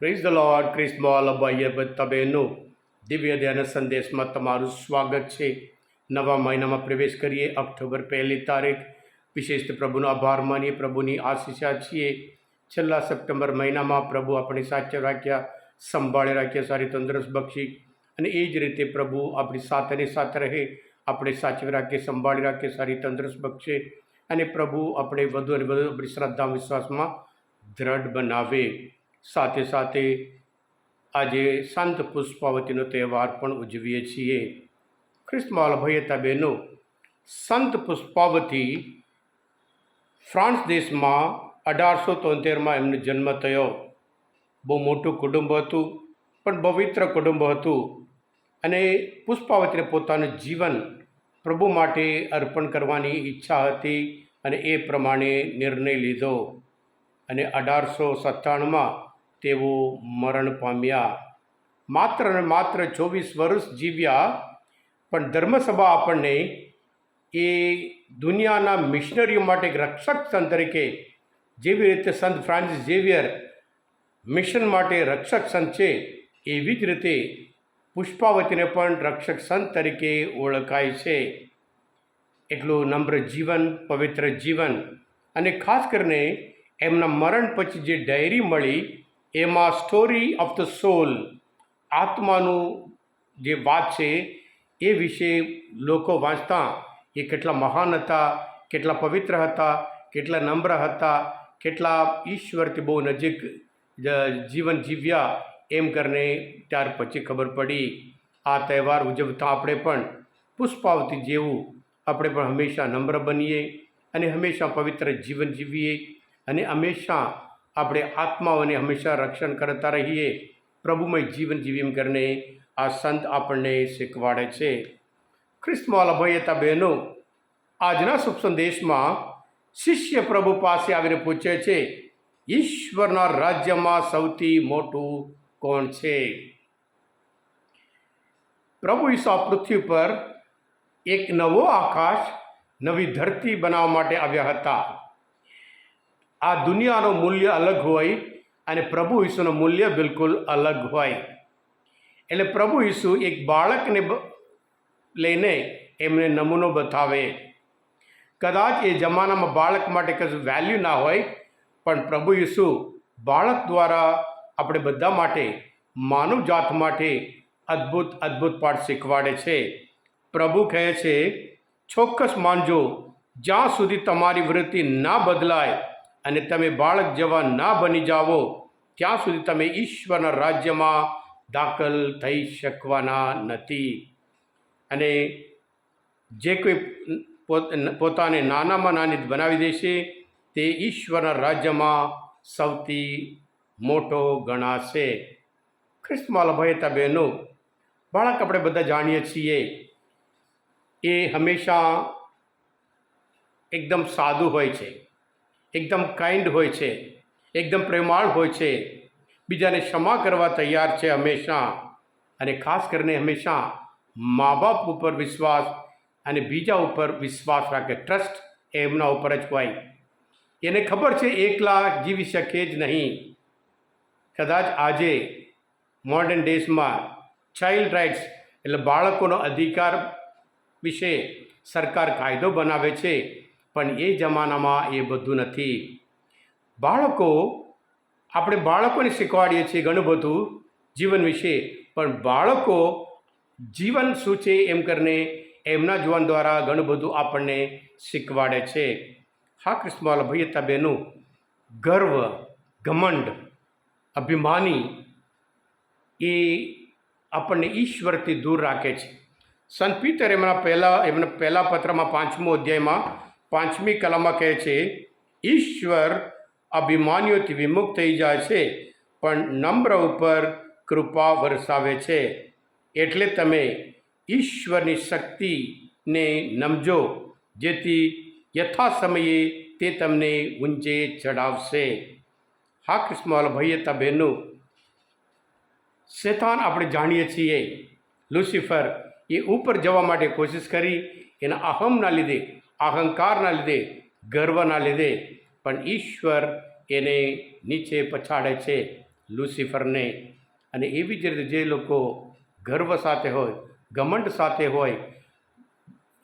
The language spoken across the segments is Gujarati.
Praise the lord. ક્રિસ્મોલ ભાઈએ બધા બહેનો, દિવ્ય ધ્યાન સંદેશમાં તમારું સ્વાગત છે. નવા મહિનામાં પ્રવેશ કરીએ. ઓક્ટોબર 1 વિશેષ પ્રભુનો આભાર માનીએ, પ્રભુની આશીષા છીએ. છેલ્લા સપ્ટેમ્બર મહિનામાં પ્રભુ આપણી સાચા રાખ્યા, સંભાળી રાખ્યા, સારી તંદુરસ્ત બક્ષી, અને એ જ રીતે પ્રભુ આપણી સાથેની સાથે રહે, આપણે સાચવી રાખીએ, સંભાળી રાખીએ, સારી તંદુરસ્ત બક્ષે, અને પ્રભુ આપણે વધુ અને વધુ આપણી શ્રદ્ધા વિશ્વાસમાં દ્રઢ બનાવે. સાથે સાથે આજે સંત પુષ્પાવતીનો તહેવાર પણ ઉજવીએ છીએ. ખ્રિસ્તમાં ભયતા બહેનો, સંત પુષ્પાવતી ફ્રાન્સ દેશમાં 1873માં એમનો જન્મ થયો. બહુ મોટું કુટુંબ હતું, પણ પવિત્ર કુટુંબ હતું. અને પુષ્પાવતીને પોતાનું જીવન પ્રભુ માટે અર્પણ કરવાની ઈચ્છા હતી, અને એ પ્રમાણે નિર્ણય લીધો. અને 1897માં તેઓ મરણ પામ્યા. માત્ર ને માત્ર 24 વર્ષ જીવ્યા, પણ ધર્મસભા આપણને એ દુનિયાના મિશનરીઓ માટે એક રક્ષક સંત તરીકે, જેવી રીતે સંત ફ્રાન્સિસ ઝેવિયર મિશન માટે રક્ષક સંત છે, એવી જ રીતે પુષ્પાવતીને પણ રક્ષક સંત તરીકે ઓળખાય છે. એટલું નમ્ર જીવન, પવિત્ર જીવન, અને ખાસ કરીને એમના મરણ પછી જે ડાયરી મળી, એમાં સ્ટોરી ઓફ ધ સોલ, આત્માનું જે વાત છે એ વિશે લોકો વાંચતા એ કેટલા મહાન હતા, કેટલા પવિત્ર હતા, કેટલા નમ્ર હતા, કેટલા ઈશ્વરથી બહુ નજીક જીવન જીવ્યા, એમ કરીને ત્યાર પછી ખબર પડી. આ તહેવાર ઉજવતા આપણે પણ પુષ્પાવતી જેવું આપણે પણ હંમેશા નમ્ર બનીએ, અને હંમેશા પવિત્ર જીવન જીવીએ, અને હંમેશા આપણે આત્માઓને હંમેશા રક્ષણ કરતા રહીએ, પ્રભુમય જીવન જીવી, એમ કરીને આ સંત આપણને શીખવાડે છે. ખ્રિસ્તમાં ભયતા બહેનો, આજના શુભ સંદેશમાં શિષ્ય પ્રભુ પાસે આવીને પૂછે છે, ઈશ્વરના રાજ્યમાં સૌથી મોટું કોણ છે? પ્રભુ ઈસુ આ પૃથ્વી પર એક નવો આકાશ, નવી ધરતી બનાવવા માટે આવ્યા હતા. આ દુનિયાનું મૂલ્ય અલગ હોય, અને પ્રભુ ઈસુનું મૂલ્ય બિલકુલ અલગ હોય. એટલે પ્રભુ ઈસુ એક બાળકને લઈને એમને નમૂનો બતાવે. કદાચ એ જમાનામાં બાળક માટે કશું વેલ્યુ ના હોય, પણ પ્રભુ ઈસુ બાળક દ્વારા આપણે બધા માટે, માનવ જાત માટે અદ્ભુત અદ્ભુત પાઠ શીખવાડે છે. પ્રભુ કહે છે, ચોક્કસ માનજો, જ્યાં સુધી તમારી વૃત્તિ ના બદલાય અને તમે બાળક જેવા ના બની જાઓ, ત્યાં સુધી તમે ઈશ્વરના રાજ્યમાં દાખલ થઈ શકવાના નથી. અને જે કોઈ પોતાને નાનામાં નાની બનાવી દેશે, તે ઈશ્વરના રાજ્યમાં સૌથી મોટો ગણાશે. ખ્રિસ્તમાં ભયતા બહેનો, બાળક આપણે બધા જાણીએ છીએ, એ હંમેશા એકદમ સાદું હોય છે, એકદમ કાઇન્ડ હોય છે, એકદમ પ્રેમાળ હોય છે, બીજાને ક્ષમા કરવા તૈયાર છે હંમેશા, અને ખાસ કરીને હંમેશા મા બાપ ઉપર વિશ્વાસ અને બીજા ઉપર વિશ્વાસ રાખે. ટ્રસ્ટ એમના ઉપર જ હોય. એને ખબર છે એકલા જીવી શકે જ નહીં. કદાચ આજે મોડર્ન ડેઝમાં ચાઇલ્ડ રાઇટ્સ એટલે બાળકોનો અધિકાર વિશે સરકાર કાયદો બનાવે છે, પણ એ જમાનામાં એ બધું નથી. આપણે બાળકોને શીખવાડીએ છીએ ઘણું બધું જીવન વિશે, પણ બાળકો જીવન શું છે એમ કરીને એમના જીવન દ્વારા ઘણું બધું આપણને શીખવાડે છે. હા ખ્રિસ્તમાં ભયતા બહેનો, ગર્વ, ઘમંડ, અભિમાની એ આપણને ઈશ્વરથી દૂર રાખે છે. સંત પીતર એમના પહેલા પત્રમાં 5મો અધ્યાયમાં 5મી કલમમાં કહે છે, ઈશ્વર અભિમાનીઓથી વિમુખ થઈ જાય છે, પણ નમ્ર ઉપર કૃપા વરસાવે છે. એટલે તમે ઈશ્વરની શક્તિને નમજો, જેથી યથા સમયે તે તમને ઊંચે ચડાવશે. હા ખ્રિસ્તમાં ભયતા બહેનો, શેતાન આપણે જાણીએ છીએ, લુસિફર, એ ઉપર જવા માટે કોશિશ કરી, એના અહમના લીધે, અહંકારના લીધે, ગર્વના લીધે, પણ ઈશ્વર એને નીચે પછાડે છે. લુસિફરને. અને એવી જ રીતે જે લોકો ગર્વ સાથે હોય, ઘમંડ સાથે હોય,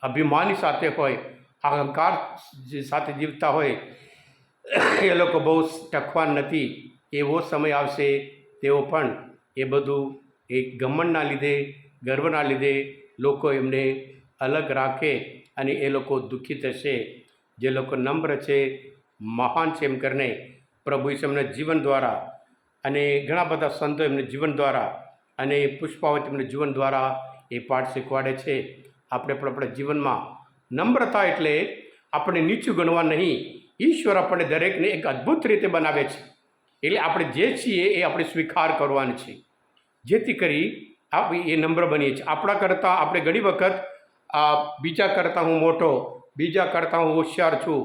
અભિમાની સાથે હોય, અહંકાર સાથે જીવતા હોય, એ લોકો બહુ ટકવાન નથી. એવો સમય આવશે તેઓ પણ એ બધું એક ઘમંડના લીધે, ગર્વના લીધે લોકો એમને અલગ રાખે અને એ લોકો દુઃખી થશે. જે લોકો નમ્ર છે, મહાન છે એમ કરીને પ્રભુ ઈસુ એમના જીવન દ્વારા અને ઘણા બધા સંતો એમને જીવન દ્વારા અને પુષ્પાવતી એમને જીવન દ્વારા એ પાઠ શીખવાડે છે. આપણે પણ આપણા જીવનમાં નમ્રતા એટલે આપણે નીચું ગણવા નહીં. ઈશ્વર આપણને દરેકને એક અદ્ભુત રીતે બનાવે છે. એટલે આપણે જે છીએ એ આપણે સ્વીકાર કરવાનું છે, જેથી કરી આપણે એ નમ્ર બનીએ છીએ. આપણા કરતાં આપણે ઘણી વખત બીજા કરતાં હું મોટો, બીજા કરતાં હું હોશિયાર છું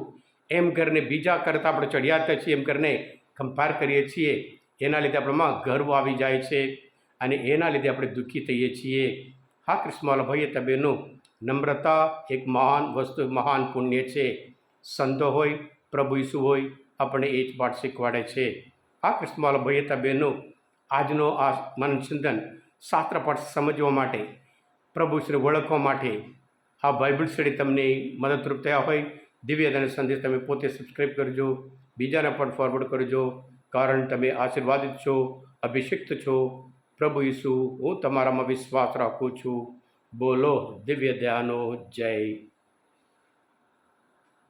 એમ કરીને બીજા કરતાં આપણે ચડિયાતા છીએ એમ કરીને કમ્પેર કરીએ છીએ. એના લીધે આપણામાં ગર્વ આવી જાય છે અને એના લીધે આપણે દુઃખી થઈએ છીએ. હા કૃષ્ણવાલા ભાઈએ તો બહેનો, નમ્રતા એક મહાન વસ્તુ, મહાન પુણ્ય છે. સંતો હોય, પ્રભુ ઈસુ હોય, આપણને એ જ પાઠ શીખવાડે છે. હા કૃષ્ણવાલા ભાઈએ તો બહેનો, આજનો આ મનચિંતન શાસ્ત્ર પાઠ સમજવા માટે, પ્રભુ ઈસુને ઓળખવા માટે આ બાઇબલ સ્ટડી તમને મદદરૂપ થયા હોય, દિવ્યદાન સંદેશ તમે પોતે સબસ્ક્રાઈબ કરજો, બીજાને પણ ફોરવર્ડ કરજો, કારણ તમે આશીર્વાદિત છો, અભિષિક્ત છો. પ્રભુ ઈસુ, હું તમારામાં વિશ્વાસ રાખું છું. બોલો દિવ્ય દયાનો જય.